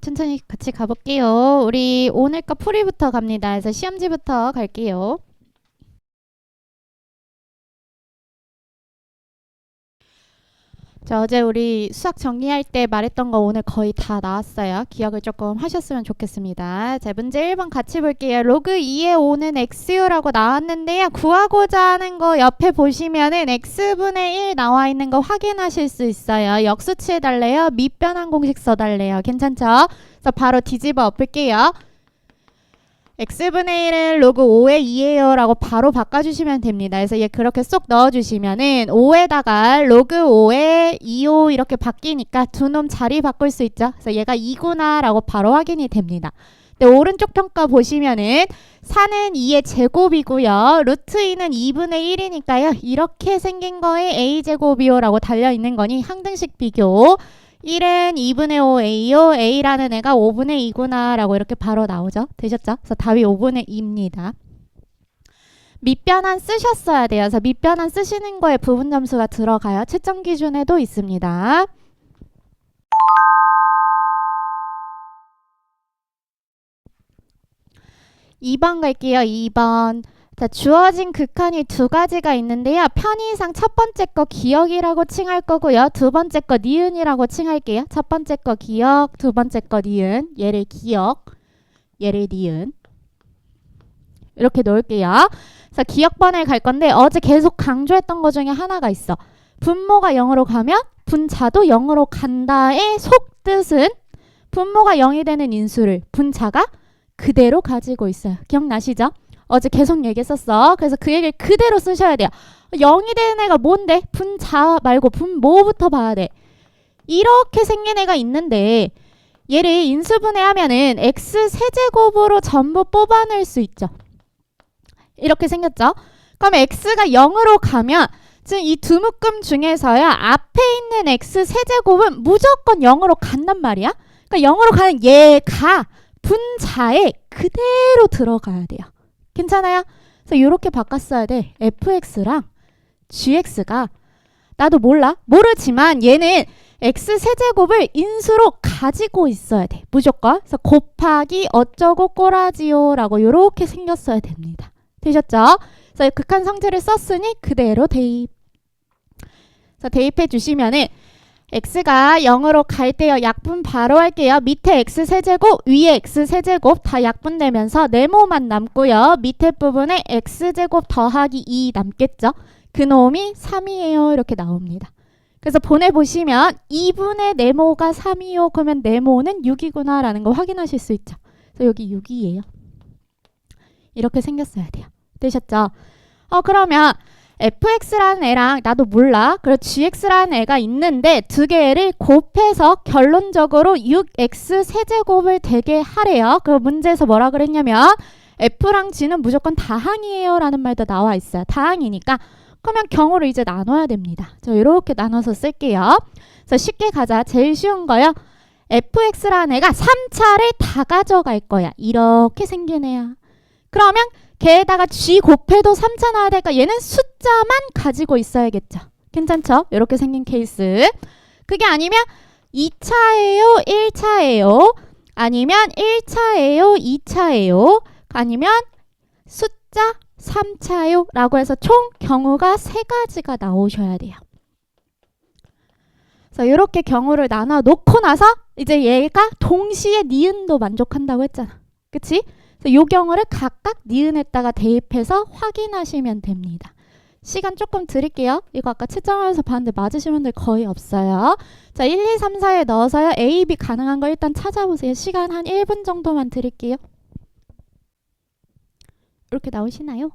천천히 같이 가볼게요. 우리 오늘 거 풀이부터 갑니다. 그래서 시험지부터 갈게요. 자, 어제 우리 수학 정리할 때 말했던 거 오늘 거의 다 나왔어요. 기억을 조금 하셨으면 좋겠습니다. 자, 문제 1번 같이 볼게요. 로그 2의 5는 x라고 나왔는데요. 구하고자 하는 거 옆에 보시면은 x분의 1 나와 있는 거 확인하실 수 있어요. 역수치해 달래요. 밑변환 공식 써달래요. 괜찮죠? 그래서 바로 뒤집어 엎을게요. x분의 1은 로그 5의 2예요 라고 바로 바꿔주시면 됩니다. 그래서 얘 그렇게 쏙 넣어주시면은 5에다가 로그 5의 2호 이렇게 바뀌니까 두 놈 자리 바꿀 수 있죠. 그래서 얘가 2구나 라고 바로 확인이 됩니다. 근데 오른쪽 평가 보시면은 4는 2의 제곱이고요. 루트 2는 2분의 1이니까요. 이렇게 생긴 거에 a제곱이요 라고 달려있는 거니 항등식 비교. 1은 2분의 5 A요. A라는 애가 5분의 2구나 라고 이렇게 바로 나오죠. 되셨죠? 그래서 답이 5분의 2입니다. 밑변환 쓰셨어야 돼요. 그래서 밑변환 쓰시는 거에 부분 점수가 들어가요. 채점 기준에도 있습니다. (2번) 갈게요. 2번. 자, 주어진 극한이 두 가지가 있는데요. 편의상 첫 번째 거 기억이라고 칭할 거고요. 두 번째 거 니은이라고 칭할게요. 첫 번째 거 기억, 두 번째 거 니은. 얘를 기억, 얘를 니은. 이렇게 놓을게요. 그래서 기억번을 갈 건데 어제 계속 강조했던 거 중에 하나가 있어. 분모가 0으로 가면 분자도 0으로 간다의 속뜻은 분모가 0이 되는 인수를 분자가 그대로 가지고 있어요. 기억나시죠? 어제 계속 얘기했었어. 그래서 그 얘기를 그대로 쓰셔야 돼요. 0이 되는 애가 뭔데? 분자 말고 분모부터 봐야 돼. 이렇게 생긴 애가 있는데 얘를 인수분해하면은 x 세제곱으로 전부 뽑아낼 수 있죠. 이렇게 생겼죠. 그럼 x가 0으로 가면 지금 이 두 묶음 중에서요. 앞에 있는 x 세제곱은 무조건 0으로 간단 말이야. 그러니까 0으로 가는 얘가 분자에 그대로 들어가야 돼요. 괜찮아요? 그래서 이렇게 바꿨어야 돼. fx랑 gx가 나도 몰라. 모르지만 얘는 x 세제곱을 인수로 가지고 있어야 돼. 무조건. 그래서 곱하기 어쩌고 꼬라지요 라고 이렇게 생겼어야 됩니다. 되셨죠? 그래서 극한 성질을 썼으니 그대로 대입. 그래서 대입해 주시면은 x가 0으로 갈 때요. 약분 바로 할게요. 밑에 x세제곱, 위에 x세제곱 다 약분되면서 네모만 남고요. 밑에 부분에 x제곱 더하기 2 남겠죠. 그 놈이 3이에요. 이렇게 나옵니다. 그래서 보내보시면 2분의 네모가 3이요. 그러면 네모는 6이구나 라는 거 확인하실 수 있죠. 그래서 여기 6이에요. 이렇게 생겼어야 돼요. 되셨죠? 그러면 fx라는 애랑 나도 몰라. 그리고 gx라는 애가 있는데 두 개를 곱해서 결론적으로 6x 세제곱을 되게 하래요. 그 문제에서 뭐라 그랬냐면 f랑 g는 무조건 다항이에요 라는 말도 나와 있어요. 다항이니까 그러면 경우를 이제 나눠야 됩니다. 저 이렇게 나눠서 쓸게요. 그래서 쉽게 가자. 제일 쉬운 거요. fx라는 애가 3차를 다 가져갈 거야. 이렇게 생긴 애야. 그러면 걔에다가 g 곱해도 3차 나와야 되니까 얘는 숫자만 가지고 있어야겠죠. 괜찮죠? 이렇게 생긴 케이스. 그게 아니면 2차예요? 1차예요? 아니면 1차예요? 2차예요? 아니면 숫자 3차요? 라고 해서 총 경우가 3가지가 나오셔야 돼요. 그래서 이렇게 경우를 나눠 놓고 나서 이제 얘가 동시에 니은도 만족한다고 했잖아. 그치? 이 경우를 각각 니은에다가 대입해서 확인하시면 됩니다. 시간 조금 드릴게요. 이거 아까 채점하면서 봤는데 맞으신 분들 거의 없어요. 자, 1, 2, 3, 4에 넣어서요. A, B 가능한 거 일단 찾아보세요. 시간 한 1분 정도만 드릴게요. 이렇게 나오시나요?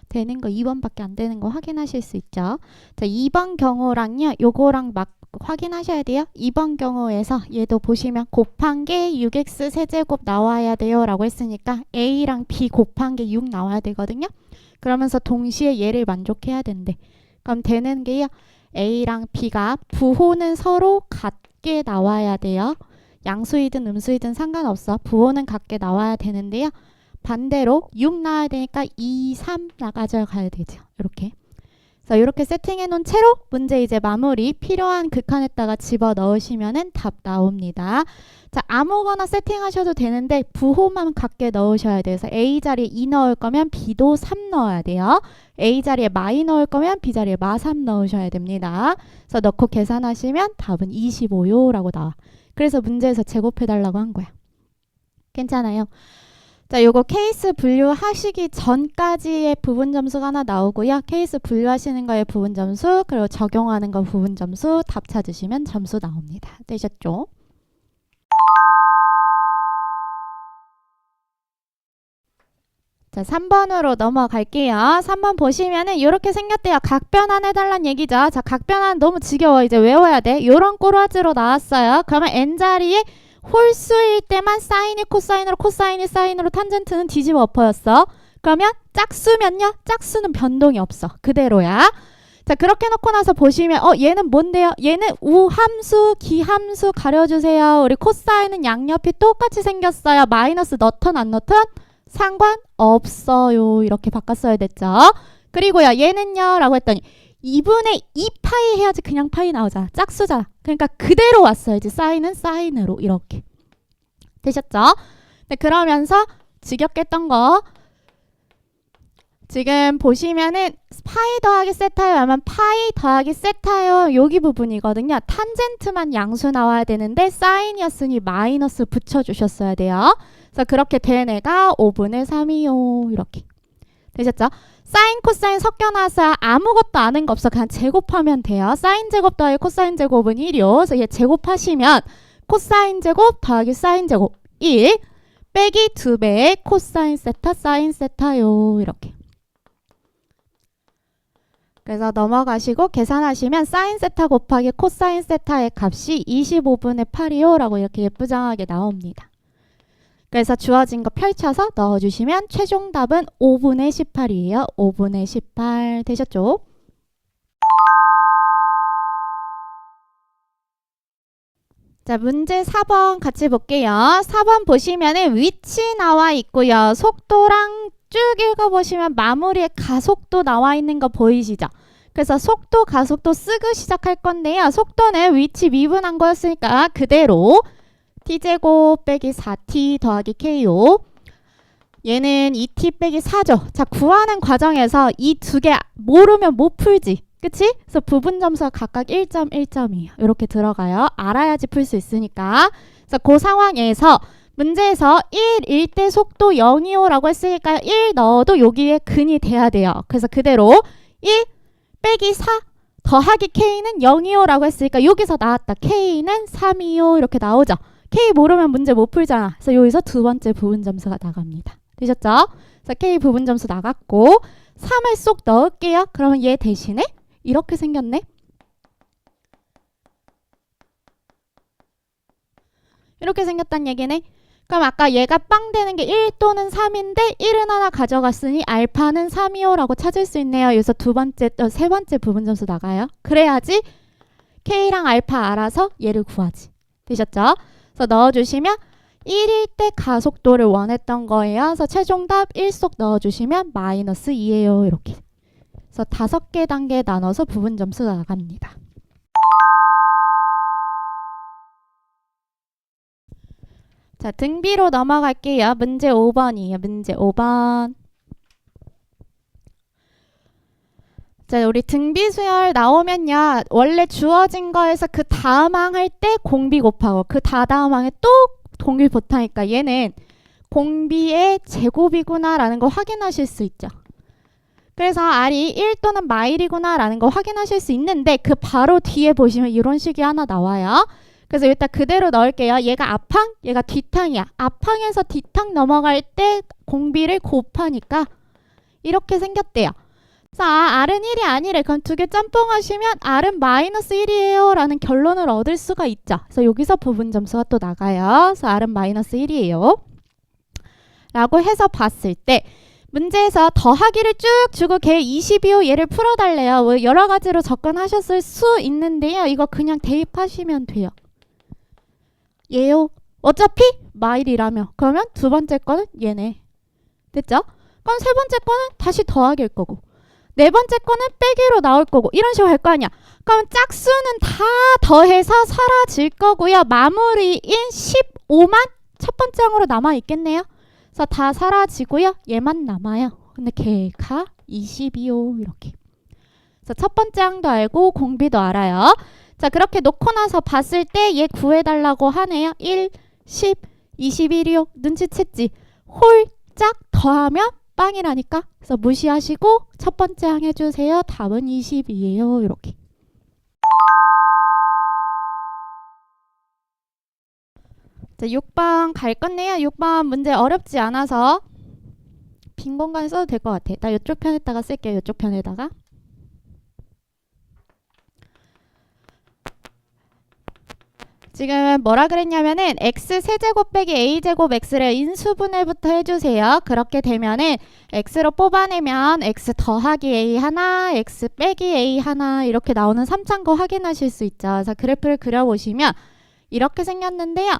되는 거 2번밖에 안 되는 거 확인하실 수 있죠. 자, 2번 경우랑요. 요거랑 막 확인하셔야 돼요. 2번 경우에서 얘도 보시면 곱한 게 6x 세제곱 나와야 돼요 라고 했으니까 a랑 b 곱한 게 6 나와야 되거든요. 그러면서 동시에 얘를 만족해야 된대. 그럼 되는 게요. a랑 b가 부호는 서로 같게 나와야 돼요. 양수이든 음수이든 상관없어. 부호는 같게 나와야 되는데요. 반대로 6 나와야 되니까 2, 3 나가져 가야 되죠. 이렇게. 그래서 이렇게 세팅해 놓은 채로 문제 이제 마무리 필요한 극한에다가 집어 넣으시면은 답 나옵니다. 자, 아무거나 세팅하셔도 되는데 부호만 같게 넣으셔야 돼요. 그래서 A 자리에 2 넣을 거면 B도 3 넣어야 돼요. A 자리에 마이 넣을 거면 B 자리에 마3 넣으셔야 됩니다. 그래서 넣고 계산하시면 답은 25요라고 나와. 그래서 문제에서 제곱해달라고 한 거야. 괜찮아요? 자, 요거 케이스 분류하시기 전까지의 부분 점수가 하나 나오고요. 케이스 분류하시는 거에 부분 점수, 그리고 적용하는 거 부분 점수, 답 찾으시면 점수 나옵니다. 되셨죠? 자, 3번으로 넘어갈게요. 3번 보시면은 이렇게 생겼대요. 각변환 해달란 얘기죠. 자, 각변환 너무 지겨워. 이제 외워야 돼. 요런 꼬라지로 나왔어요. 그러면 n자리에 홀수일 때만 사인이 코사인으로, 코사인이 사인으로, 탄젠트는 뒤집어 엎어였어. 그러면 짝수면요? 짝수는 변동이 없어. 그대로야. 자, 그렇게 놓고 나서 보시면 얘는 뭔데요? 얘는 우함수, 기함수 가려주세요. 우리 코사인은 양옆이 똑같이 생겼어요. 마이너스 넣던 안 넣던 상관없어요. 이렇게 바꿨어야 됐죠. 그리고요, 얘는요 라고 했더니 2분의 2 파이 해야지 그냥 파이 나오잖아. 짝수잖아. 그러니까 그대로 왔어야지. 사인은 사인으로 이렇게. 되셨죠? 네, 그러면서 지겹겠던 거 지금 보시면은 파이 더하기 세타요 하면 파이 더하기 세타요 여기 부분이거든요. 탄젠트만 양수 나와야 되는데 사인이었으니 마이너스 붙여주셨어야 돼요. 그래서 그렇게 된 애가 5분의 3이요. 이렇게. 되셨죠? 사인, 코사인 섞여 나와서 아무것도 아는 거 없어. 그냥 제곱하면 돼요. 사인 제곱 더하기 코사인 제곱은 1이요. 그래서 얘 제곱하시면 코사인 제곱 더하기 사인 제곱 1 빼기 2배 코사인 세타 사인 세타요. 이렇게. 그래서 넘어가시고 계산하시면 사인 세타 곱하기 코사인 세타의 값이 25분의 8이요. 라고 이렇게 예쁘장하게 나옵니다. 그래서 주어진 거 펼쳐서 넣어주시면 최종 답은 5분의 18이에요. 5분의 18 되셨죠? 자, 문제 4번 같이 볼게요. 4번 보시면은 위치 나와 있고요. 속도랑 쭉 읽어보시면 마무리에 가속도 나와 있는 거 보이시죠? 그래서 속도, 가속도 쓰고 시작할 건데요. 속도는 위치 미분한 거였으니까 그대로 t제곱 빼기 4t 더하기 k요. 얘는 2t 빼기 4죠. 자, 구하는 과정에서 이 두 개 모르면 못 풀지. 그치? 그래서 부분 점수가 각각 1점, 1점이에요. 이렇게 들어가요. 알아야지 풀 수 있으니까. 그래서 그 상황에서 문제에서 1일 때 속도 0이요 라고 했으니까 1 넣어도 여기에 근이 돼야 돼요. 그래서 그대로 1 빼기 4 더하기 k는 0이요 라고 했으니까 여기서 나왔다. k는 3이요 이렇게 나오죠. K 모르면 문제 못 풀잖아. 그래서 여기서 두 번째 부분 점수가 나갑니다. 되셨죠? 그래서 K 부분 점수 나갔고 3을 쏙 넣을게요. 그러면 얘 대신에 이렇게 생겼네. 이렇게 생겼단 얘기네. 그럼 아까 얘가 빵 되는 게 1 또는 3인데 1은 하나 가져갔으니 알파는 3이요 라고 찾을 수 있네요. 여기서 세 번째 부분 점수 나가요. 그래야지 K랑 알파 알아서 얘를 구하지. 되셨죠? 그래서 넣어주시면 1일 때 가속도를 원했던 거예요. 그래서 최종답 1쏙 넣어주시면 마이너스 2예요. 이렇게. 그래서 5개 단계에 나눠서 부분 점수가 나갑니다. 자, 등비로 넘어갈게요. 문제 5번이에요. 문제 5번. 자, 우리 등비 수열 나오면요. 원래 주어진 거에서 그 다음 항 할 때 공비 곱하고 그 다다음 항에 또 공비 못하니까 얘는 공비의 제곱이구나 라는 거 확인하실 수 있죠. 그래서 R이 1 또는 마일이구나 라는 거 확인하실 수 있는데 그 바로 뒤에 보시면 이런 식이 하나 나와요. 그래서 일단 그대로 넣을게요. 얘가 앞항, 얘가 뒷항이야. 앞항에서 뒷항 넘어갈 때 공비를 곱하니까 이렇게 생겼대요. 그래서 R은 1이 아니래. 그럼 두 개 짬뽕 하시면 R은 마이너스 1이에요 라는 결론을 얻을 수가 있죠. 그래서 여기서 부분 점수가 또 나가요. 그래서 R은 마이너스 1이에요 라고 해서 봤을 때 문제에서 더하기를 쭉 주고 걔 22호 얘를 풀어달래요. 뭐 여러 가지로 접근하셨을 수 있는데요. 이거 그냥 대입하시면 돼요. 얘요. 어차피 마일이라며. 그러면 두 번째 거는 얘네. 됐죠? 그럼 세 번째 거는 다시 더하기일 거고. 네 번째 거는 빼기로 나올 거고 이런 식으로 할 거 아니야. 그럼 짝수는 다 더해서 사라질 거고요. 마무리인 15만 첫 번째 항으로 남아있겠네요. 그래서 다 사라지고요. 얘만 남아요. 근데 걔가 22요. 이렇게. 그래서 첫 번째 항도 알고 공비도 알아요. 자, 그렇게 놓고 나서 봤을 때 얘 구해달라고 하네요. 1, 10, 21이요. 눈치챘지? 홀짝 더하면 빵이라니까. 그래서 무시하시고 첫 번째 항 해주세요. 답은 22예요. 이렇게. 자, 6번 갈 건데요. 6번 문제 어렵지 않아서 빈 공간 써도 될 것 같아. 나 이쪽 편에다가 쓸게요. 이쪽 편에다가. 지금 뭐라 그랬냐면은 x 세제곱 빼기 a제곱 x를 인수분해부터 해주세요. 그렇게 되면은 x로 뽑아내면 x 더하기 a 하나, x 빼기 a 하나 이렇게 나오는 3차거 확인하실 수 있죠. 그래서 그래프를 그려보시면 이렇게 생겼는데요.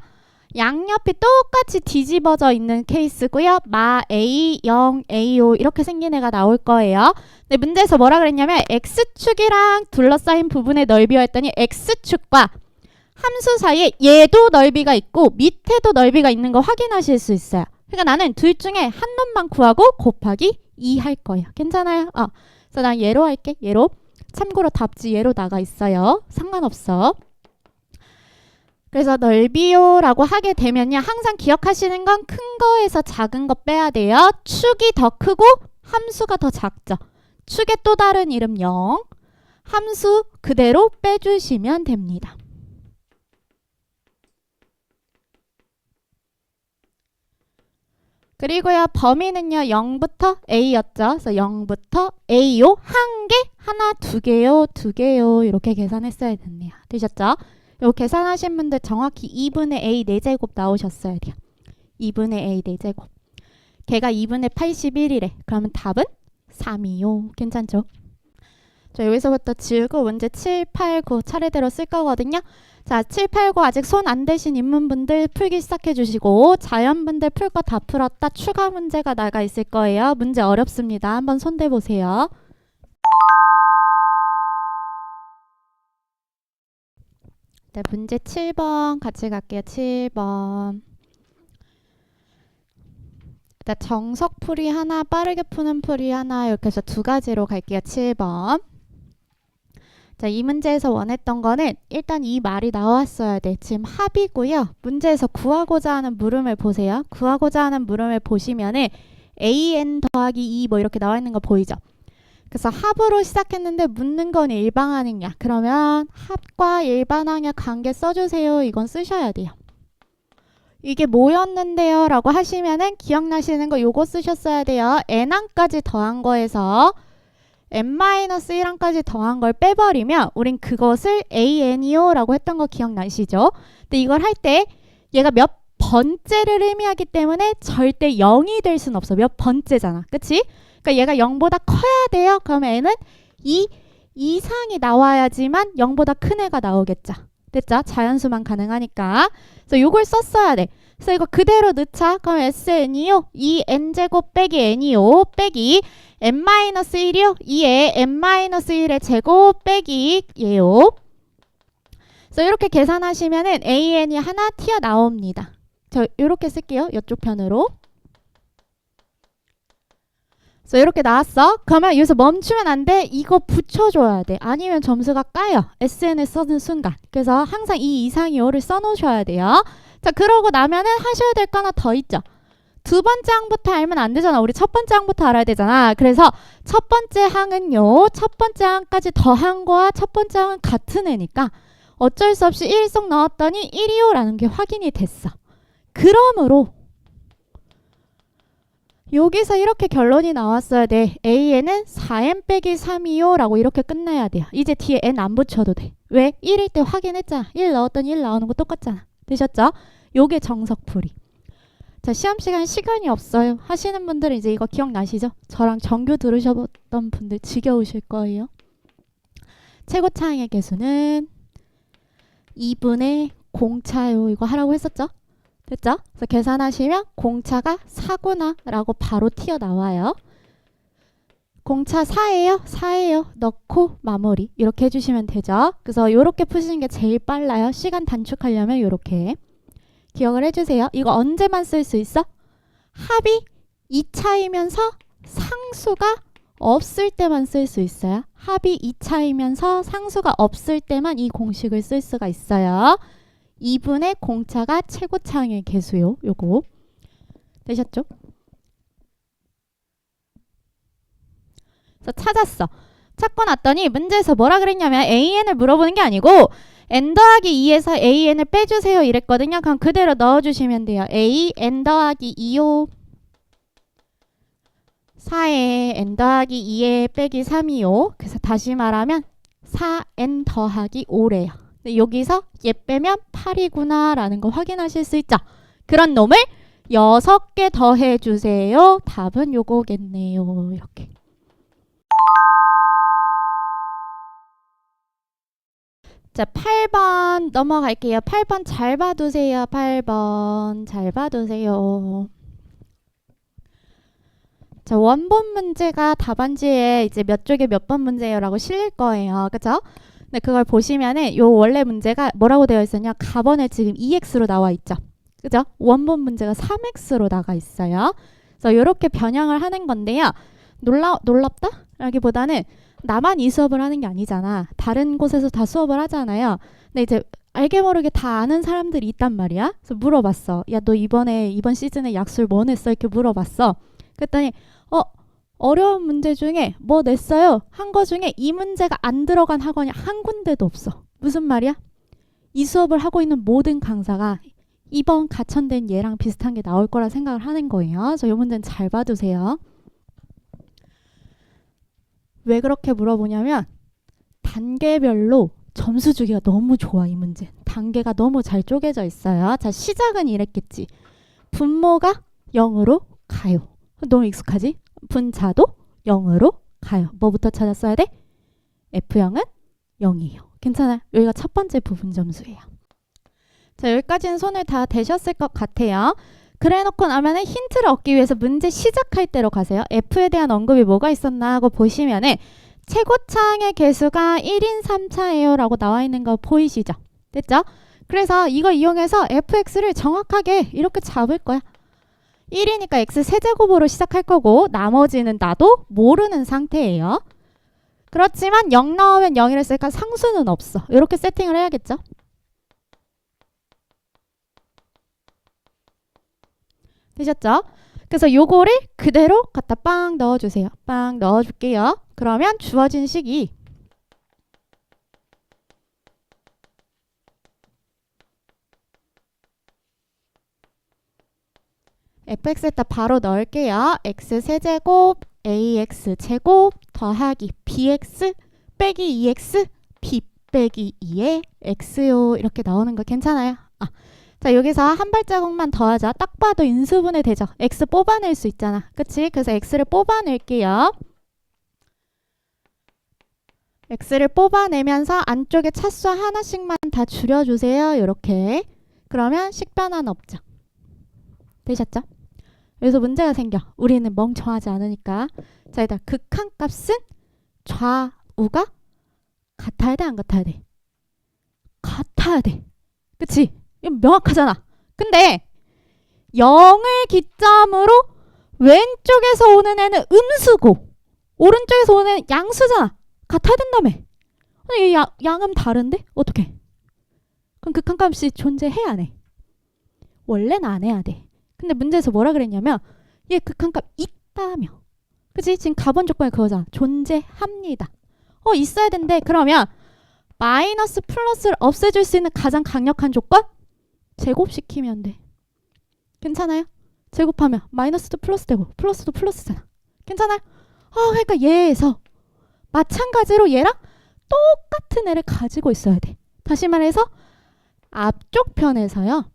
양옆이 똑같이 뒤집어져 있는 케이스고요. 마 a, 0, a5 이렇게 생긴 애가 나올 거예요. 근데 문제에서 뭐라 그랬냐면 x축이랑 둘러싸인 부분의 넓이와 했더니 x축과 함수 사이에 얘도 넓이가 있고 밑에도 넓이가 있는 거 확인하실 수 있어요. 그러니까 나는 둘 중에 한 놈만 구하고 곱하기 2 할 거예요. 괜찮아요? 그래서 난 얘로 할게. 얘로. 참고로 답지 얘로 나가 있어요. 상관없어. 그래서 넓이요 라고 하게 되면요. 항상 기억하시는 건 큰 거에서 작은 거 빼야 돼요. 축이 더 크고 함수가 더 작죠. 축의 또 다른 이름 0. 함수 그대로 빼주시면 됩니다. 그리고요. 범위는요. 0부터 A였죠. 그래서 0부터 A요. 한 개, 하나, 두 개요. 두 개요. 이렇게 계산했어야 됐네요. 되셨죠? 요 계산하신 분들 정확히 2분의 A 4제곱 나오셨어야 돼요. 2분의 A 4제곱. 걔가 2분의 81이래. 그러면 답은 3이요. 괜찮죠? 자, 여기서부터 지우고 문제 7, 8, 9 차례대로 쓸 거거든요. 자, 7, 8, 9 아직 손 안 대신 인문분들 풀기 시작해 주시고 자연분들 풀 거 다 풀었다. 추가 문제가 나가 있을 거예요. 문제 어렵습니다. 한번 손 대보세요. 네, 문제 7번 같이 갈게요. 7번. 일단 정석 풀이 하나, 빠르게 푸는 풀이 하나 이렇게 해서 두 가지로 갈게요. 7번. 자, 이 문제에서 원했던 거는 일단 이 말이 나왔어야 돼. 지금 합이고요. 문제에서 구하고자 하는 물음을 보세요. 구하고자 하는 물음을 보시면은 an 더하기 2 뭐 이렇게 나와 있는 거 보이죠? 그래서 합으로 시작했는데 묻는 건 일반항이야. 그러면 합과 일반항의 관계 써주세요. 이건 쓰셔야 돼요. 이게 뭐였는데요? 라고 하시면은 기억나시는 거 요거 쓰셨어야 돼요. n항까지 더한 거에서 n-1항까지 더한 걸 빼버리면 우린 그것을 an이요 라고 했던 거 기억나시죠? 근데 이걸 할 때 얘가 몇 번째를 의미하기 때문에 절대 0이 될 순 없어. 몇 번째잖아. 그치? 그러니까 얘가 0보다 커야 돼요. 그러면 n은 2 이상이 나와야지만 0보다 큰 애가 나오겠죠. 됐죠? 자연수만 가능하니까. 그래서 요걸 썼어야 돼. 그래서 이거 그대로 넣자. 그럼 sn이요. 2n제곱 빼기 n이요. 빼기 n-1이요. 2에 n-1의 제곱 빼기 얘요. 그래서 이렇게 계산하시면은 an이 하나 튀어나옵니다. 저 이렇게 쓸게요. 이쪽 편으로. 그래서 이렇게 나왔어. 그러면 여기서 멈추면 안 돼. 이거 붙여줘야 돼. 아니면 점수가 까요. SN을 쓰는 순간. 그래서 항상 이 이상이 5를 써놓으셔야 돼요. 자, 그러고 나면은 하셔야 될 거 하나 더 있죠. 두 번째 항부터 알면 안 되잖아. 우리 첫 번째 항부터 알아야 되잖아. 그래서 첫 번째 항은요. 첫 번째 항까지 더한 거와 첫 번째 항은 같은 애니까 어쩔 수 없이 1 쏙 넣었더니 1이요 라는 게 확인이 됐어. 그러므로 여기서 이렇게 결론이 나왔어야 돼. A에는 4n 빼기 3이요 라고 이렇게 끝나야 돼요. 이제 뒤에 n 안 붙여도 돼. 왜? 1일 때 확인했잖아. 1 넣었더니 1 나오는 거 똑같잖아. 되셨죠? 요게 정석풀이. 자, 시간이 없어요. 하시는 분들은 이제 이거 기억나시죠? 저랑 정규 들으셨던 분들 지겨우실 거예요. 최고차항의 개수는 2분의 공차요. 이거 하라고 했었죠? 됐죠? 그래서 계산하시면 공차가 4구나 라고 바로 튀어나와요. 공차 4예요. 4예요. 넣고 마무리. 이렇게 해주시면 되죠. 그래서 이렇게 푸시는 게 제일 빨라요. 시간 단축하려면 이렇게. 기억을 해주세요. 이거 언제만 쓸 수 있어? 합이 2차이면서 상수가 없을 때만 쓸 수 있어요. 합이 2차이면서 상수가 없을 때만 이 공식을 쓸 수가 있어요. 2분의 공차가 최고차항의 개수요. 요거. 되셨죠? 그래서 찾았어. 찾고 났더니 문제에서 뭐라 그랬냐면 AN을 물어보는 게 아니고 n 더하기 2에서 AN을 빼주세요 이랬거든요. 그럼 그대로 넣어주시면 돼요. A n 더하기 2요. 4에 n 더하기 2에 빼기 3이요. 그래서 다시 말하면 4n 더하기 5래요. 여기서 얘 빼면 8이구나 라는 거 확인하실 수 있죠. 그런 놈을 6개 더해주세요. 답은 요거겠네요. 이렇게. 자, 8번 넘어갈게요. 8번 잘 봐두세요. 8번 잘 봐두세요. 자, 원본 문제가 답안지에 이제 몇 쪽에 몇 번 문제예요 라고 실릴 거예요. 그죠? 근데 그걸 보시면은 요 원래 문제가 뭐라고 되어 있었냐? 가번에 지금 2x로 나와 있죠. 그죠? 원본 문제가 3x로 나가 있어요. 그래서 요렇게 변형을 하는 건데요. 놀랍다? 라기보다는 나만 이 수업을 하는 게 아니잖아. 다른 곳에서 다 수업을 하잖아요. 근데 이제 알게 모르게 다 아는 사람들이 있단 말이야. 그래서 물어봤어. 야, 너 이번 시즌에 약술 뭐 냈어? 이렇게 물어봤어. 그랬더니 어려운 문제 중에 뭐 냈어요? 한 거 중에 이 문제가 안 들어간 학원이 한 군데도 없어. 무슨 말이야? 이 수업을 하고 있는 모든 강사가 이번 가천된 얘랑 비슷한 게 나올 거라 생각을 하는 거예요. 그래서 이 문제는 잘 봐두세요. 왜 그렇게 물어보냐면 단계별로 점수 주기가 너무 좋아. 이 문제 단계가 너무 잘 쪼개져 있어요. 자, 시작은 이랬겠지. 분모가 0으로 가요. 너무 익숙하지? 분자도 0으로 가요. 뭐부터 찾았어야 돼? F0은 0이에요. 괜찮아요. 여기가 첫 번째 부분 점수예요. 자, 여기까지는 손을 다 대셨을 것 같아요. 그래 놓고 나면은 힌트를 얻기 위해서 문제 시작할 때로 가세요. F에 대한 언급이 뭐가 있었나 하고 보시면은 최고차항의 개수가 1인 3차예요 라고 나와 있는 거 보이시죠? 됐죠? 그래서 이거 이용해서 fx를 정확하게 이렇게 잡을 거야. 1이니까 x 세제곱으로 시작할 거고 나머지는 나도 모르는 상태예요. 그렇지만 0 나오면 0이라 쓰니까 상수는 없어. 이렇게 세팅을 해야겠죠? 되셨죠? 그래서 요거를 그대로 갖다 빵 넣어주세요. 빵 넣어줄게요. 그러면 주어진 식이 fx에다 바로 넣을게요. x 세제곱 ax 제곱 더하기 bx 빼기 2x b 빼기 2의 x요. 이렇게 나오는 거 괜찮아요? 자, 여기서 한 발자국만 더 하자. 딱 봐도 인수분해 되죠. x 뽑아낼 수 있잖아. 그치? 그래서 x를 뽑아낼게요. x를 뽑아내면서 안쪽에 차수 하나씩만 다 줄여주세요. 이렇게. 그러면 식변화는 없죠. 되셨죠? 여기서 문제가 생겨. 우리는 멍청하지 않으니까. 자, 일단 극한값은 좌우가 같아야 돼? 안 같아야 돼? 같아야 돼. 그치? 이건 명확하잖아. 근데 0을 기점으로 왼쪽에서 오는 애는 음수고 오른쪽에서 오는 애는 양수잖아. 같아야 된다며. 근데 양은 다른데? 어떡해? 그럼 극한값이 존재해 안 해? 원래는 안 해야 돼. 근데 문제에서 뭐라 그랬냐면 얘 극한값 있다며. 그치? 지금 가본 조건이 그거잖아. 존재합니다. 있어야 된대. 그러면 마이너스 플러스를 없애줄 수 있는 가장 강력한 조건? 제곱시키면 돼. 괜찮아요? 제곱하면 마이너스도 플러스 되고 플러스도 플러스잖아. 괜찮아요? 그러니까 얘에서 마찬가지로 얘랑 똑같은 애를 가지고 있어야 돼. 다시 말해서 앞쪽 편에서요.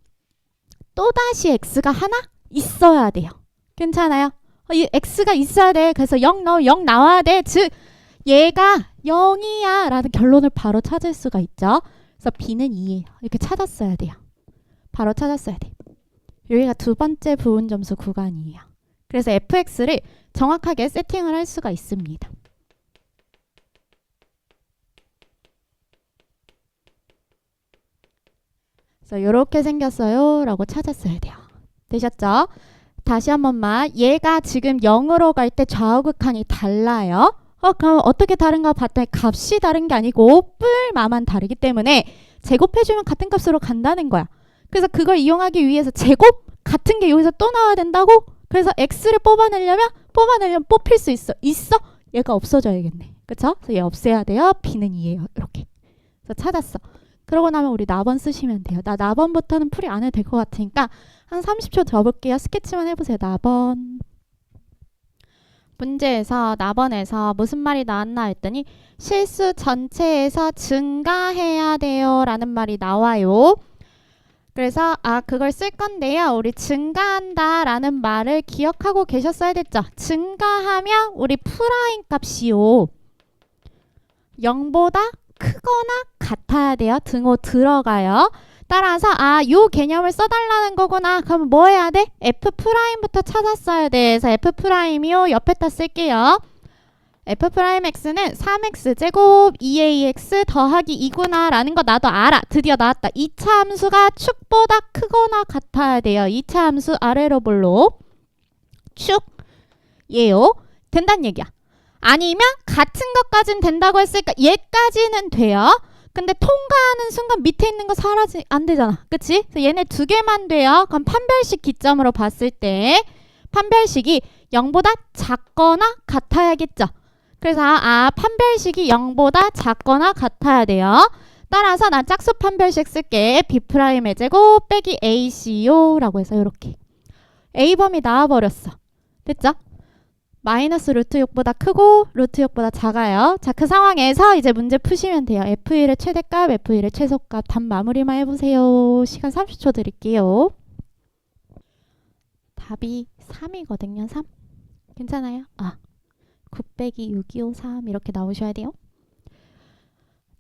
또다시 x가 하나 있어야 돼요. 괜찮아요? 이 x가 있어야 돼. 그래서 0 나와야 돼. 즉 얘가 0이야 라는 결론을 바로 찾을 수가 있죠. 그래서 b는 2예요. 이렇게 찾았어야 돼요. 바로 찾았어야 돼. 여기가 두 번째 부분 점수 구간이에요. 그래서 fx를 정확하게 세팅을 할 수가 있습니다. 그래서 이렇게 생겼어요 라고 찾았어야 돼요. 되셨죠? 다시 한 번만. 얘가 지금 0으로 갈 때 좌우 극한이 달라요. 그럼 어떻게 다른가 봤더니 값이 다른 게 아니고 뿔마만 다르기 때문에 제곱해주면 같은 값으로 간다는 거야. 그래서 그걸 이용하기 위해서 제곱 같은 게 여기서 또 나와야 된다고? 그래서 x를 뽑아내려면 뽑힐 수 있어. 얘가 없어져야겠네. 그쵸? 그래서 얘 없애야 돼요. b는 2예요. 이렇게. 그래서 찾았어. 그러고 나면 우리 나번 쓰시면 돼요. 나 나번부터는 풀이 안 해도 될 것 같으니까 한 30초 더 볼게요. 스케치만 해보세요. 나번. 문제에서 나번에서 무슨 말이 나왔나 했더니 실수 전체에서 증가해야 돼요 라는 말이 나와요. 그래서 그걸 쓸 건데요. 우리 증가한다 라는 말을 기억하고 계셨어야 됐죠. 증가하면 우리 프라임 값이요 0보다 크거나 같아야 돼요. 등호 들어가요. 따라서 요 개념을 써달라는 거구나. 그럼 뭐 해야 돼? F'부터 찾았어야 돼. 그래서 F'이요. 옆에다 쓸게요. F'X는 3X제곱 2AX 더하기 2구나 라는 거 나도 알아. 드디어 나왔다. 2차 함수가 축보다 크거나 같아야 돼요. 2차 함수 아래로 볼록 축 예요. 된다는 얘기야. 아니면 같은 것까진 된다고 했으니까 얘까지는 돼요. 근데 통과하는 순간 밑에 있는 거 안 되잖아. 그치? 그래서 얘네 두 개만 돼요. 그럼 판별식 기점으로 봤을 때 판별식이 0보다 작거나 같아야겠죠. 그래서 판별식이 0보다 작거나 같아야 돼요. 따라서 난 짝수 판별식 쓸게. B'의 제곱 빼기 ACO 라고 해서 이렇게 A범이 나와버렸어. 됐죠? 마이너스 루트 6보다 크고 루트 6보다 작아요. 자, 그 상황에서 이제 문제 푸시면 돼요. F1의 최대값, F1의 최소값 답 마무리만 해보세요. 시간 30초 드릴게요. 답이 3이거든요. 3. 괜찮아요? 9 빼기 6,253 이렇게 나오셔야 돼요.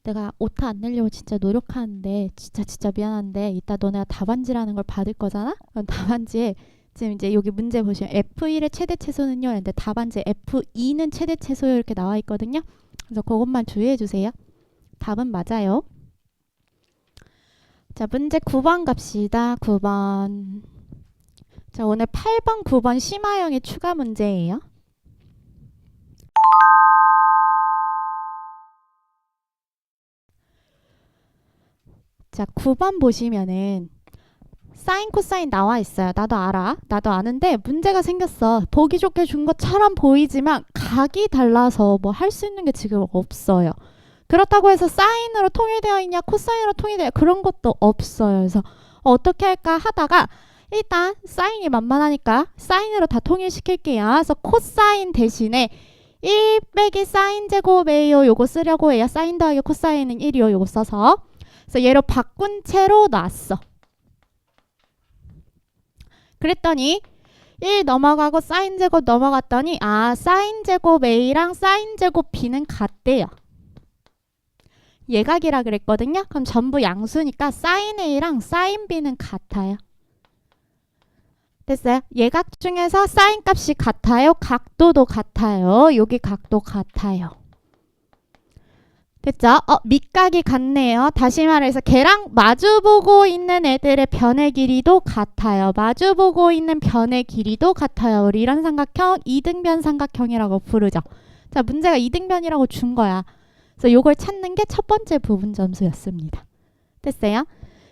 내가 오타 안 내려고 진짜 노력하는데 진짜 미안한데 이따 너네가 답안지라는 걸 받을 거잖아? 그럼 답안지에 지금 이제 여기 문제 보시면 F1의 최대 최소는요. 근데 답안지에 F2는 최대 최소요 이렇게 나와 있거든요. 그래서 그것만 주의해 주세요. 답은 맞아요. 자, 문제 9번 갑시다. 9번. 자, 오늘 8번, 9번 심화형의 추가 문제예요. 자, 9번 보시면은 사인 코사인 나와 있어요. 나도 알아. 나도 아는데 문제가 생겼어. 보기 좋게 준 것처럼 보이지만 각이 달라서 뭐 할 수 있는 게 지금 없어요. 그렇다고 해서 사인으로 통일되어 있냐 코사인으로 통일되어 그런 것도 없어요. 그래서 어떻게 할까 하다가 일단 사인이 만만하니까 사인으로 다 통일시킬게요. 그래서 코사인 대신에 1 빼기 사인 제곱이에요. 요거 쓰려고 해요. 사인 더하기 코사인은 1이요. 요거 써서. 그래서 얘로 바꾼 채로 놨어. 그랬더니 1 넘어가고 사인 제곱 넘어갔더니 사인 제곱 A랑 사인 제곱 B는 같대요. 예각이라 그랬거든요. 그럼 전부 양수니까 사인 A랑 사인 B는 같아요. 됐어요? 예각 중에서 사인 값이 같아요. 각도도 같아요. 여기 각도 같아요. 됐죠? 밑각이 같네요. 다시 말해서 걔랑 마주보고 있는 애들의 변의 길이도 같아요. 마주보고 있는 변의 길이도 같아요. 우리 이런 삼각형 이등변 삼각형이라고 부르죠. 자, 문제가 이등변이라고 준 거야. 그래서 요걸 찾는 게 첫 번째 부분 점수였습니다. 됐어요?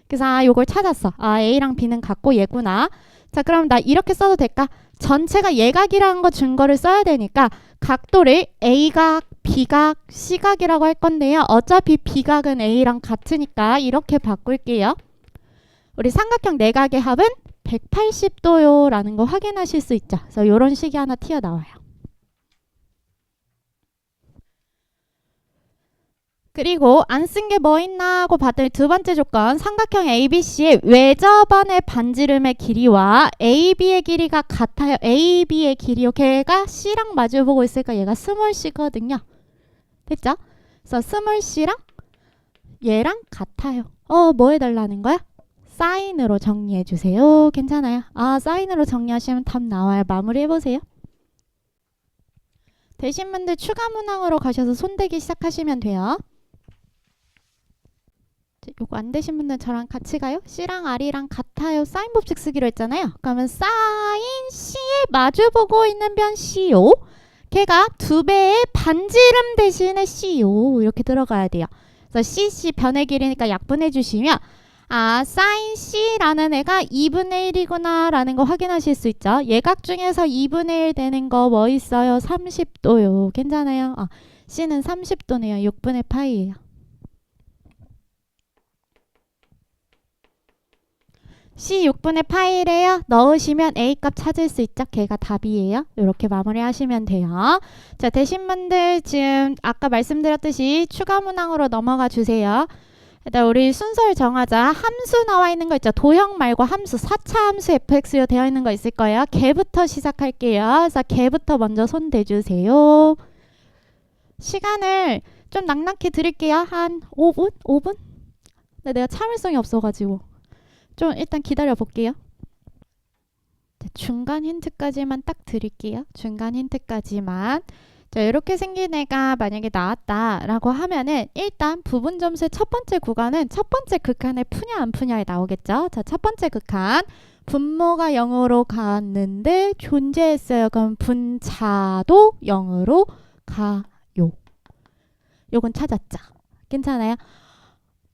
그래서 요걸 찾았어. A랑 B는 같고 얘구나. 자, 그럼 나 이렇게 써도 될까? 전체가 예각이라는 거 준 거를 써야 되니까 각도를 A각, B각, C각이라고 할 건데요. 어차피 B각은 A랑 같으니까 이렇게 바꿀게요. 우리 삼각형 내각의 합은 180도요 라는 거 확인하실 수 있죠. 그래서 이런 식이 하나 튀어나와요. 그리고 안 쓴 게 뭐 있나 하고 봤더니 두 번째 조건 삼각형 ABC의 외접원의 반지름의 길이와 AB의 길이가 같아요. AB의 길이요. 걔가 C랑 마주보고 있으니까 얘가 스몰 C거든요. 됐죠? 그래서 스몰 C랑 얘랑 같아요. 뭐 해달라는 거야? 사인으로 정리해 주세요. 괜찮아요? 사인으로 정리하시면 답 나와요. 마무리 해보세요. 되신 분들 추가 문항으로 가셔서 손대기 시작하시면 돼요. 요거 안 되신 분들 저랑 같이 가요. C랑 R이랑 같아요. 사인 법칙 쓰기로 했잖아요. 그러면 사인 C에 마주보고 있는 변 CO, 걔가 2배의 반지름 대신에 CO 이렇게 들어가야 돼요. 그래서 CC 변의 길이니까 약분해 주시면 사인 C라는 애가 2분의 1이구나 라는 거 확인하실 수 있죠. 예각 중에서 2분의 1 되는 거 뭐 있어요? 30도요. 괜찮아요? C는 30도네요. 6분의 파이예요. C 6분의 파이래요. 넣으시면 A값 찾을 수 있죠. 걔가 답이에요. 이렇게 마무리하시면 돼요. 자, 되신 분들 지금 아까 말씀드렸듯이 추가 문항으로 넘어가 주세요. 일단 우리 순서를 정하자. 함수 나와 있는 거 있죠. 도형 말고 함수, 4차 함수 fx요 되어 있는 거 있을 거예요. 걔부터 시작할게요. 그래서 걔부터 먼저 손 대주세요. 시간을 좀 넉넉히 드릴게요. 한 5분? 5분? 근데 내가 참을성이 없어가지고 좀 일단 기다려 볼게요. 중간 힌트까지만 딱 드릴게요. 중간 힌트까지만. 자, 이렇게 생긴 애가 만약에 나왔다라고 하면은 일단 부분 점수의 첫 번째 구간은 첫 번째 극한을 푸냐 안 푸냐에 나오겠죠. 자, 첫 번째 극한 분모가 0으로 갔는데 존재했어요. 그럼 분자도 0으로 가요. 요건 찾았죠. 괜찮아요?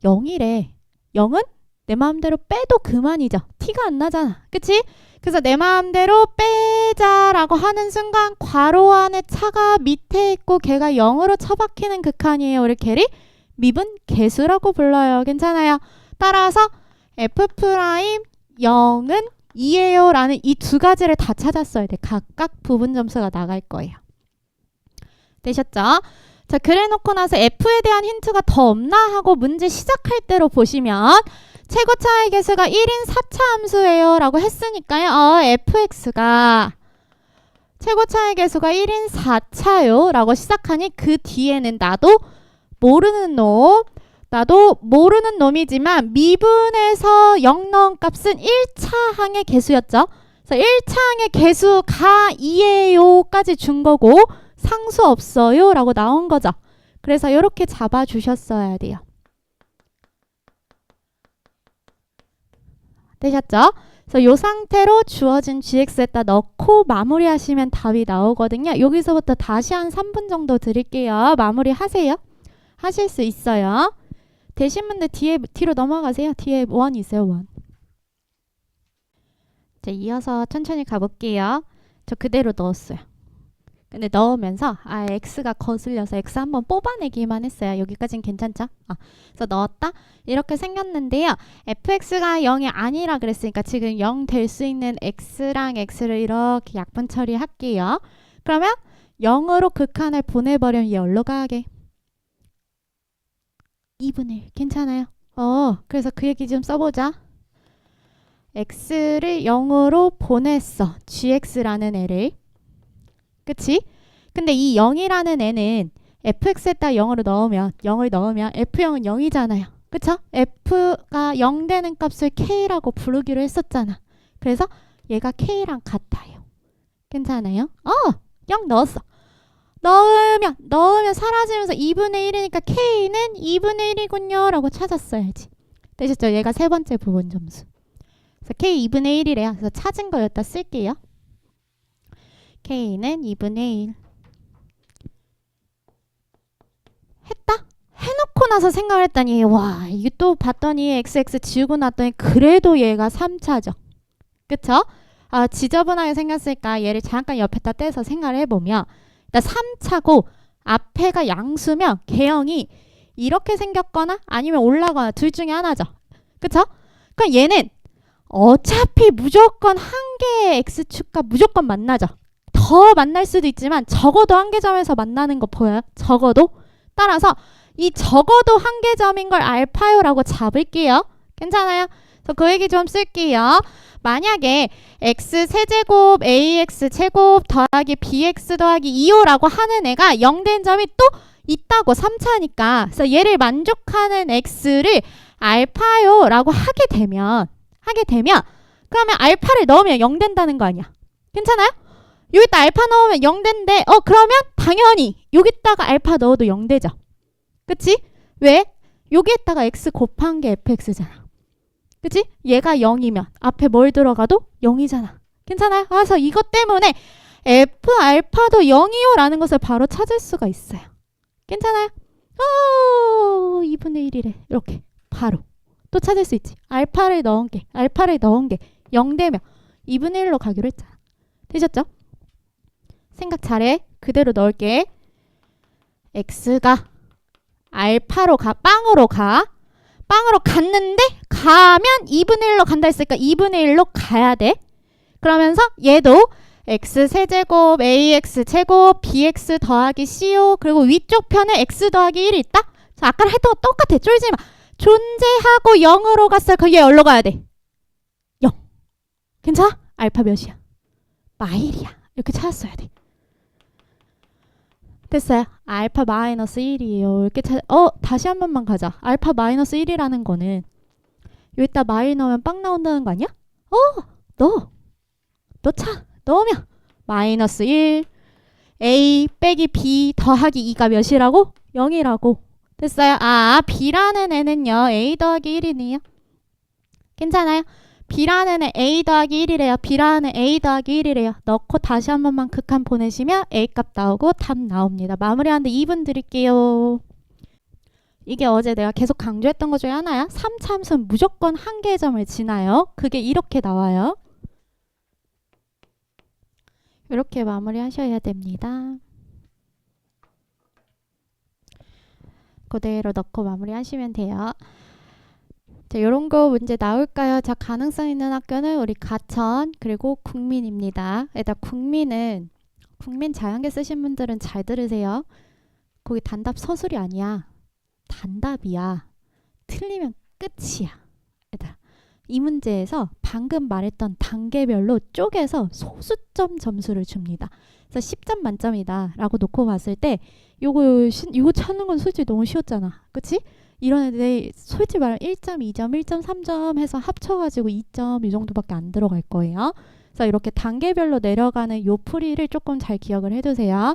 0이래. 0은 내 마음대로 빼도 그만이죠. 티가 안 나잖아. 그치? 그래서 내 마음대로 빼자라고 하는 순간 괄호 안에 차가 밑에 있고 걔가 0으로 처박히는 극한이에요. 우리 걔를 미분 개수라고 불러요. 괜찮아요? 따라서 F'0은 2예요 라는 이 두 가지를 다 찾았어야 돼. 각각 부분 점수가 나갈 거예요. 되셨죠? 자, 그래놓고 나서 F에 대한 힌트가 더 없나 하고 문제 시작할 때로 보시면 최고차의 개수가 1인 4차 함수예요 라고 했으니까요. fx가 최고차의 개수가 1인 4차요 라고 시작하니 그 뒤에는 나도 모르는 놈이지만 미분에서 0 넣은 값은 1차 항의 개수였죠. 그래서 1차 항의 개수가 2예요 까지 준 거고 상수 없어요 라고 나온 거죠. 그래서 이렇게 잡아주셨어야 돼요. 되셨죠? 그래서 이 상태로 주어진 gx에다 넣고 마무리하시면 답이 나오거든요. 여기서부터 다시 한 3분 정도 드릴게요. 마무리 하세요. 하실 수 있어요. 되신 분들 뒤로 넘어가세요. 뒤에 원 있어요. 원. 자, 이어서 천천히 가볼게요. 저 그대로 넣었어요. 근데 넣으면서 x가 거슬려서 x 한번 뽑아내기만 했어요. 여기까지는 괜찮죠? 그래서 넣었다. 이렇게 생겼는데요. fx가 0이 아니라 그랬으니까 지금 0 될 수 있는 x랑 x를 이렇게 약분 처리할게요. 그러면 0으로 극한을 보내버리면 얘 얼로 가게? 2분의 1. 괜찮아요? 그래서 그 얘기 좀 써보자. x를 0으로 보냈어. gx라는 애를. 그치? 근데 이 0이라는 애는 fx에다 0을 넣으면 f0은 0이잖아요. 그쵸? f가 0 되는 값을 k라고 부르기로 했었잖아. 그래서 얘가 k랑 같아요. 괜찮아요? 0 넣었어. 넣으면 사라지면서 2분의 1이니까 k는 2분의 1이군요 라고 찾았어야지. 되셨죠? 얘가 세 번째 부분 점수. 그래서 k 2분의 1이래요. 그래서 찾은 거 여기다 쓸게요. k는 2분의 1. 했다? 해놓고 나서 생각을 했더니 와, 이게 또 봤더니 xx 지우고 났더니 그래도 얘가 3차죠. 그쵸? 지저분하게 생겼으니까 얘를 잠깐 옆에다 떼서 생각을 해보면 일단 3차고 앞에가 양수면 개형이 이렇게 생겼거나 아니면 올라가거나 둘 중에 하나죠. 그쵸? 그럼 얘는 어차피 무조건 한 개의 x축과 무조건 만나죠. 더 만날 수도 있지만 적어도 한계점에서 만나는 거 보여요? 적어도. 따라서 이 적어도 한계점인 걸 알파요라고 잡을게요. 괜찮아요? 그래서 그 얘기 좀 쓸게요. 만약에 x 세제곱 ax 제곱 더하기 bx 더하기 2호라고 하는 애가 0 된 점이 또 있다고 3차니까. 그래서 얘를 만족하는 x를 알파요라고 하게 되면 하게 되면 그러면 알파를 넣으면 0 된다는 거 아니야. 괜찮아요? 여기다 알파 넣으면 0 된대. 그러면 당연히 여기다가 알파 넣어도 0 되죠. 그치? 왜? 여기에다가 x 곱한 게 fx잖아. 그치? 얘가 0이면 앞에 뭘 들어가도 0이잖아. 괜찮아요? 그래서 이것 때문에 f 알파도 0이요 라는 것을 바로 찾을 수가 있어요. 괜찮아요? 2분의 1이래. 이렇게 바로 또 찾을 수 있지. 알파를 넣은 게 0 되면 2분의 1로 가기로 했잖아. 되셨죠? 생각 잘해. 그대로 넣을게. x가 알파로 가, 빵으로 갔는데 가면 2분의 1로 간다 했으니까 2분의 1로 가야 돼. 그러면서 얘도 x 세제곱 ax 제곱 bx 더하기 co 그리고 위쪽 편에 x 더하기 1이 있다? 자, 아까랑 했던 거 똑같아. 쫄지 마. 존재하고 0으로 갔어요. 그럼 얘 어디로 가야 돼? 0. 괜찮아? 알파 몇이야? 마일이야. 이렇게 찾았어야 돼. 됐어요. 알파 마이너스 1이에요. 이렇게 다시 한 번만 가자. 알파 마이너스 1이라는 거는 여기다 마일 넣으면 빵 나온다는 거 아니야? 넣으면 마이너스 1 a 빼기 b 더하기 2가 몇이라고? 0이라고. 됐어요. b라는 애는요. a 더하기 1이네요. 괜찮아요? b라는 애 a 더하기 1이래요. b라는 a 더하기 1이래요. 넣고 다시 한 번만 극한 보내시면 a 값 나오고 답 나옵니다. 마무리하는데 2분 드릴게요. 이게 어제 내가 계속 강조했던 것 중에 하나야. 3차 함수는 무조건 한계의 점을 지나요. 그게 이렇게 나와요. 이렇게 마무리하셔야 됩니다. 그대로 넣고 마무리하시면 돼요. 자, 요런 거 문제 나올까요? 자, 가능성 있는 학교는 우리 가천 그리고 국민입니다. 일단 국민 자연계 쓰신 분들은 잘 들으세요. 거기 단답 서술이 아니야. 단답이야. 틀리면 끝이야. 얘들아, 이 문제에서 방금 말했던 단계별로 쪼개서 소수점 점수를 줍니다. 그래서 10점 만점이다 라고 놓고 봤을 때 요거 찾는 건 솔직히 너무 쉬웠잖아. 그치? 이런 애들 솔직히 말하면 1점, 2점, 1.3점 해서 합쳐가지고 2점 이 정도밖에 안 들어갈 거예요. 그래서 이렇게 단계별로 내려가는 요 풀이를 조금 잘 기억을 해두세요.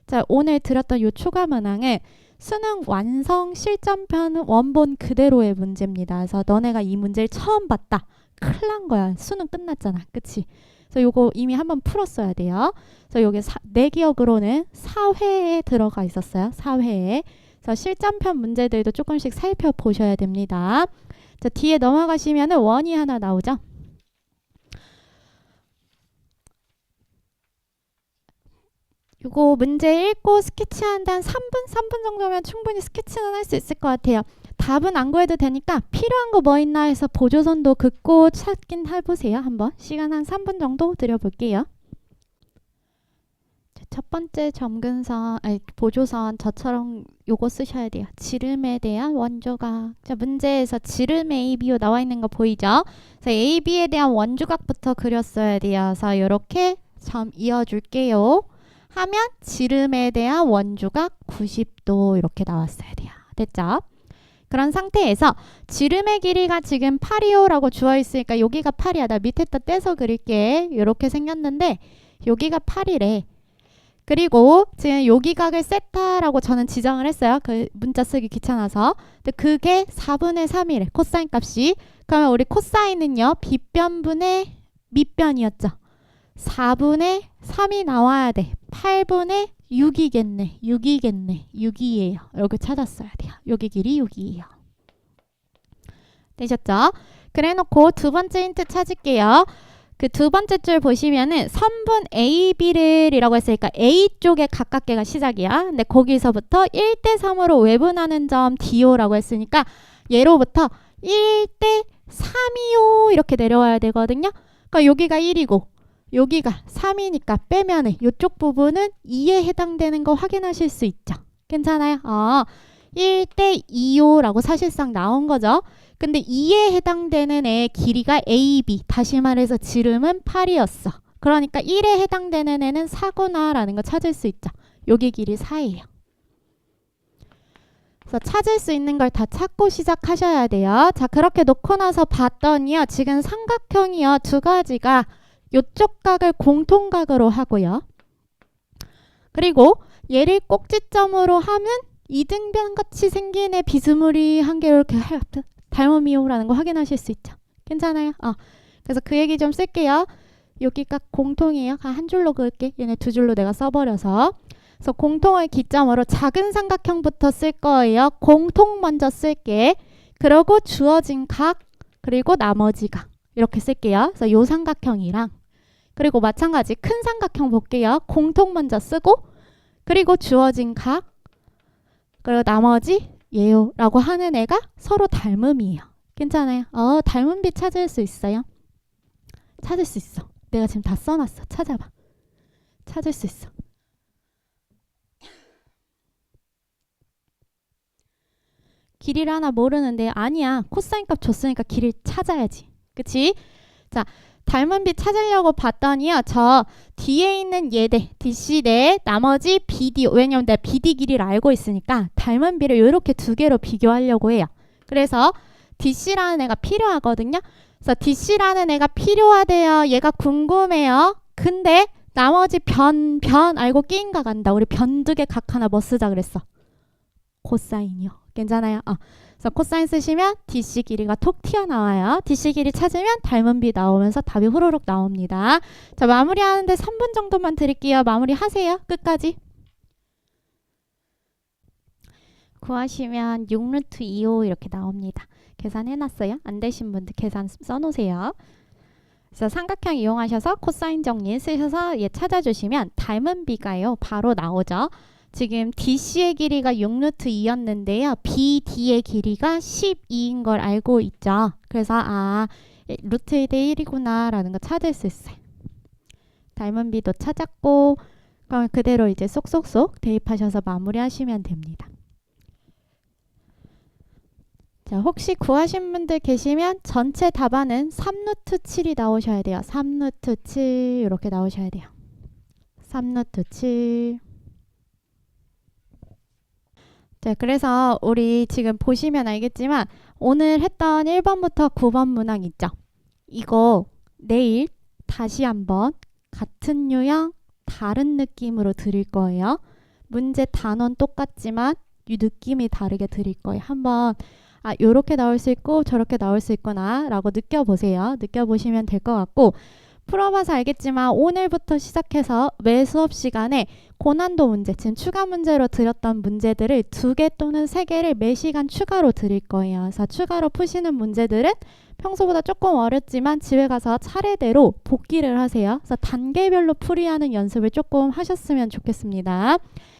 자, 오늘 들었던 요 초과 문항은 수능 완성 실전편 원본 그대로의 문제입니다. 그래서 너네가 이 문제를 처음 봤다. 큰일 난 거야. 수능 끝났잖아. 그치? 그래서 요거 이미 한번 풀었어야 돼요. 그래서 요게 내 기억으로는 4회에 들어가 있었어요. 4회에. 그래서 실전편 문제들도 조금씩 살펴보셔야 됩니다. 자, 뒤에 넘어가시면은 원이 하나 나오죠. 요거 문제 읽고 스케치하는데 한 3분 정도면 충분히 스케치는 할 수 있을 것 같아요. 답은 안 구해도 되니까 필요한 거 뭐 있나 해서 보조선도 긋고 찾긴 해보세요. 한번 시간 한 3분 정도 드려볼게요. 첫 번째 보조선 저처럼 요거 쓰셔야 돼요. 지름에 대한 원조각. 자, 문제에서 지름 ABO 나와 있는 거 보이죠? 그래서 AB에 대한 원조각부터 그렸어야 돼요. 그래서 이렇게 점 이어줄게요. 하면 지름에 대한 원조각 90도 이렇게 나왔어야 돼요. 됐죠? 그런 상태에서 지름의 길이가 지금 8이요라고 주어 있으니까 여기가 8이야. 나 밑에다 떼서 그릴게. 이렇게 생겼는데 여기가 8이래. 그리고 지금 여기 각을 세타라고 저는 지정을 했어요. 그 문자 쓰기 귀찮아서. 근데 그게 4분의 3이래. 코사인 값이. 그러면 우리 코사인은요. 빗변분의 밑변이었죠. 4분의 3이 나와야 돼. 8분의 6이겠네. 6이에요. 이렇게 찾았어야 돼요. 여기 길이 6이에요. 되셨죠? 그래 놓고 두 번째 힌트 찾을게요. 그 두 번째 줄 보시면은 선분 AB를 이라고 했으니까 A 쪽에 가깝게가 시작이야. 근데 거기서부터 1대3으로 외분하는 점 DO라고 했으니까 얘로부터 1대3이요 이렇게 내려와야 되거든요. 그러니까 여기가 1이고 여기가 3이니까 빼면은 이쪽 부분은 2에 해당되는 거 확인하실 수 있죠. 괜찮아요? 1대2요라고 사실상 나온 거죠. 근데 2에 해당되는 애의 길이가 AB. 다시 말해서 지름은 8이었어. 그러니까 1에 해당되는 애는 4구나 라는 거 찾을 수 있죠. 여기 길이 4예요. 그래서 찾을 수 있는 걸 다 찾고 시작하셔야 돼요. 자, 그렇게 놓고 나서 봤더니요. 지금 삼각형이요. 두 가지가 요쪽 각을 공통각으로 하고요. 그리고 얘를 꼭지점으로 하면 이등변 같이 생긴 애 비스무리한 게 이렇게 닮음이요라는 거 확인하실 수 있죠. 괜찮아요? 그래서 그 얘기 좀 쓸게요. 여기가 공통이에요. 한 줄로 그을게. 얘네 두 줄로 내가 써버려서. 그래서 공통을 기점으로 작은 삼각형부터 쓸 거예요. 공통 먼저 쓸게. 그리고 주어진 각 그리고 나머지 각 이렇게 쓸게요. 그래서 요 삼각형이랑 그리고 마찬가지 큰 삼각형 볼게요. 공통 먼저 쓰고 그리고 주어진 각 그리고 나머지 예요 라고 하는 애가 서로 닮음이에요. 괜찮아요? 닮음비 찾을 수 있어요? 찾을 수 있어. 내가 지금 다 써놨어. 찾아봐. 찾을 수 있어. 길이를 하나 모르는데 아니야. 코사인 값 줬으니까 길을 찾아야지. 그치? 자, 닮은비 찾으려고 봤더니요. 저 뒤에 있는 얘대 DC 대 나머지 BD 왜냐면 내가 BD 길이를 알고 있으니까 닮은비를 이렇게 두 개로 비교하려고 해요. 그래서 DC라는 애가 필요하거든요. 그래서 DC라는 애가 필요하대요. 얘가 궁금해요. 근데 나머지 변 알고 끼인가 간다. 우리 변 두 개 각 하나 뭐 쓰자 그랬어? 코사인이요. 괜찮아요? 그래서 코사인 쓰시면 DC 길이가 톡 튀어나와요. DC 길이 찾으면 닮은비 나오면서 답이 후루룩 나옵니다. 자, 마무리하는데 3분 정도만 드릴게요. 마무리 하세요. 끝까지. 구하시면 6루트 2호 이렇게 나옵니다. 계산해놨어요. 안 되신 분들 계산 써놓으세요. 그래서 삼각형 이용하셔서 코사인 정리 쓰셔서 얘 찾아주시면 닮은비가요. 바로 나오죠. 지금 DC의 길이가 6루트 2였는데요. BD의 길이가 12인 걸 알고 있죠. 그래서 루트 2대 1이구나 라는 거 찾을 수 있어요. 닮은비도 찾았고 그럼 그대로 이제 쏙쏙쏙 대입하셔서 마무리하시면 됩니다. 자, 혹시 구하신 분들 계시면 전체 답안은 3루트 7이 나오셔야 돼요. 3루트 7 이렇게 나오셔야 돼요. 3루트 7 자, 그래서 우리 지금 보시면 알겠지만 오늘 했던 1번부터 9번 문항 있죠? 이거 내일 다시 한번 같은 유형 다른 느낌으로 드릴 거예요. 문제 단원 똑같지만 이 느낌이 다르게 드릴 거예요. 한번 요렇게 나올 수 있고 저렇게 나올 수 있구나 라고 느껴보세요. 느껴보시면 될 것 같고 풀어봐서 알겠지만 오늘부터 시작해서 매 수업 시간에 고난도 문제, 지금 추가 문제로 드렸던 문제들을 2개 또는 3개를 매 시간 추가로 드릴 거예요. 그래서 추가로 푸시는 문제들은 평소보다 조금 어렵지만 집에 가서 차례대로 복기를 하세요. 그래서 단계별로 풀이하는 연습을 조금 하셨으면 좋겠습니다.